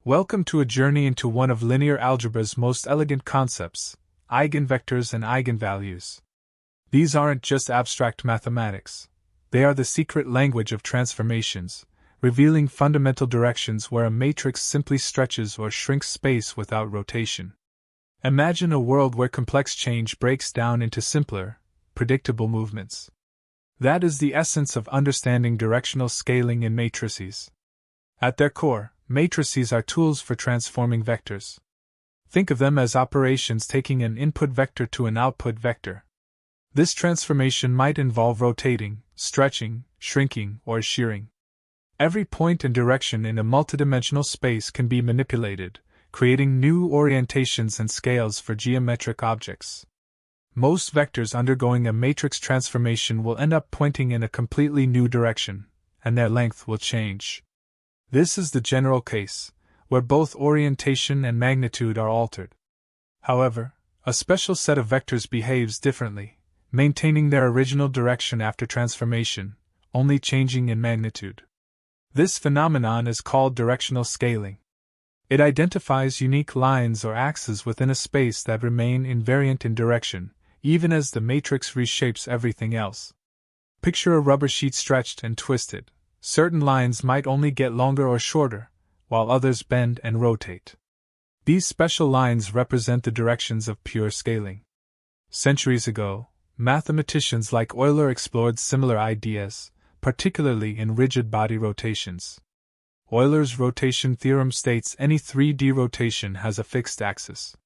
Welcome to a journey into one of linear algebra's most elegant concepts, eigenvectors and eigenvalues. These aren't just abstract mathematics. They are the secret language of transformations, revealing fundamental directions where a matrix simply stretches or shrinks space without rotation. Imagine a world where complex change breaks down into simpler, predictable movements. That is the essence of understanding directional scaling in matrices. At their core, matrices are tools for transforming vectors. Think of them as operations taking an input vector to an output vector. This transformation might involve rotating, stretching, shrinking, or shearing. Every point and direction in a multidimensional space can be manipulated, creating new orientations and scales for geometric objects. Most vectors undergoing a matrix transformation will end up pointing in a completely new direction, and their length will change. This is the general case, where both orientation and magnitude are altered. However, a special set of vectors behaves differently, maintaining their original direction after transformation, only changing in magnitude. This phenomenon is called directional scaling. It identifies unique lines or axes within a space that remain invariant in direction, even as the matrix reshapes everything else. Picture a rubber sheet stretched and twisted. Certain lines might only get longer or shorter, while others bend and rotate. These special lines represent the directions of pure scaling. Centuries ago, mathematicians like Euler explored similar ideas, particularly in rigid body rotations. Euler's rotation theorem states any 3D rotation has a fixed axis.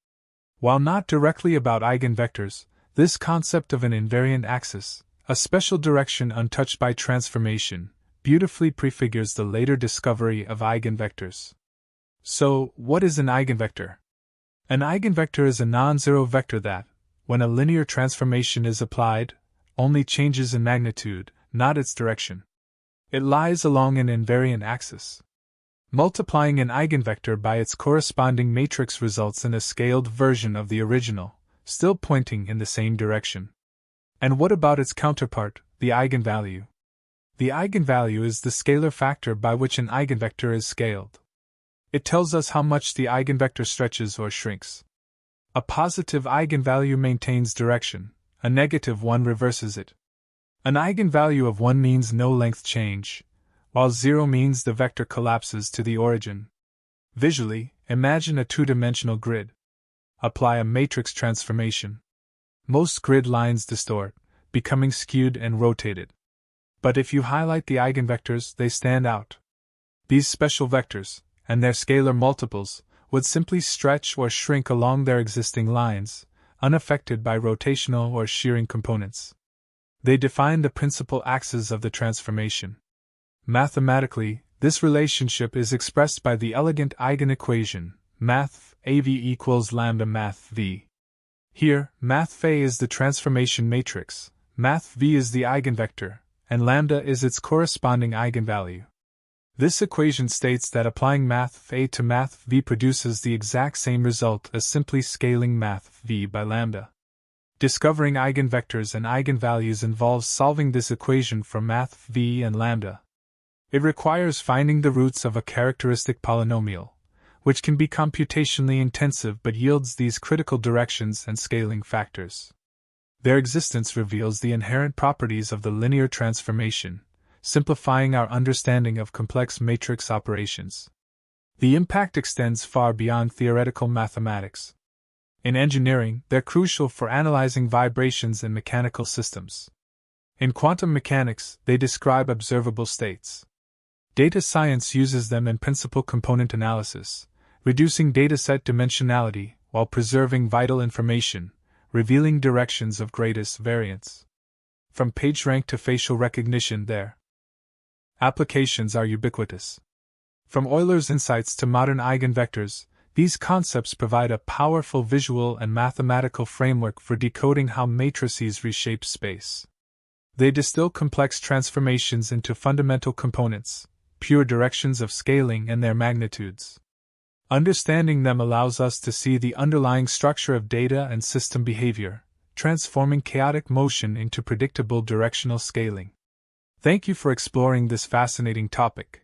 While not directly about eigenvectors, this concept of an invariant axis, a special direction untouched by transformation, beautifully prefigures the later discovery of eigenvectors. So, what is an eigenvector? An eigenvector is a non-zero vector that, when a linear transformation is applied, only changes in magnitude, not its direction. It lies along an invariant axis. Multiplying an eigenvector by its corresponding matrix results in a scaled version of the original, still pointing in the same direction. And what about its counterpart, the eigenvalue? The eigenvalue is the scalar factor by which an eigenvector is scaled. It tells us how much the eigenvector stretches or shrinks. A positive eigenvalue maintains direction, a negative one reverses it. An eigenvalue of 1 means no length change, while 0 means the vector collapses to the origin. Visually, imagine a two-dimensional grid. Apply a matrix transformation. Most grid lines distort, becoming skewed and rotated. But if you highlight the eigenvectors, they stand out. These special vectors, and their scalar multiples, would simply stretch or shrink along their existing lines, unaffected by rotational or shearing components. They define the principal axis of the transformation. Mathematically, this relationship is expressed by the elegant eigenequation, math AV equals lambda math V. Here, math A is the transformation matrix, math V is the eigenvector, and lambda is its corresponding eigenvalue. This equation states that applying math A to math V produces the exact same result as simply scaling math V by lambda. Discovering eigenvectors and eigenvalues involves solving this equation for math V and lambda. It requires finding the roots of a characteristic polynomial, which can be computationally intensive but yields these critical directions and scaling factors. Their existence reveals the inherent properties of the linear transformation, simplifying our understanding of complex matrix operations. The impact extends far beyond theoretical mathematics. In engineering, they're crucial for analyzing vibrations in mechanical systems. In quantum mechanics, they describe observable states. Data science uses them in principal component analysis, reducing dataset dimensionality while preserving vital information, revealing directions of greatest variance. From PageRank to facial recognition, their applications are ubiquitous. From Euler's insights to modern eigenvectors, these concepts provide a powerful visual and mathematical framework for decoding how matrices reshape space. They distill complex transformations into fundamental components, pure directions of scaling and their magnitudes. Understanding them allows us to see the underlying structure of data and system behavior, transforming chaotic motion into predictable directional scaling. Thank you for exploring this fascinating topic.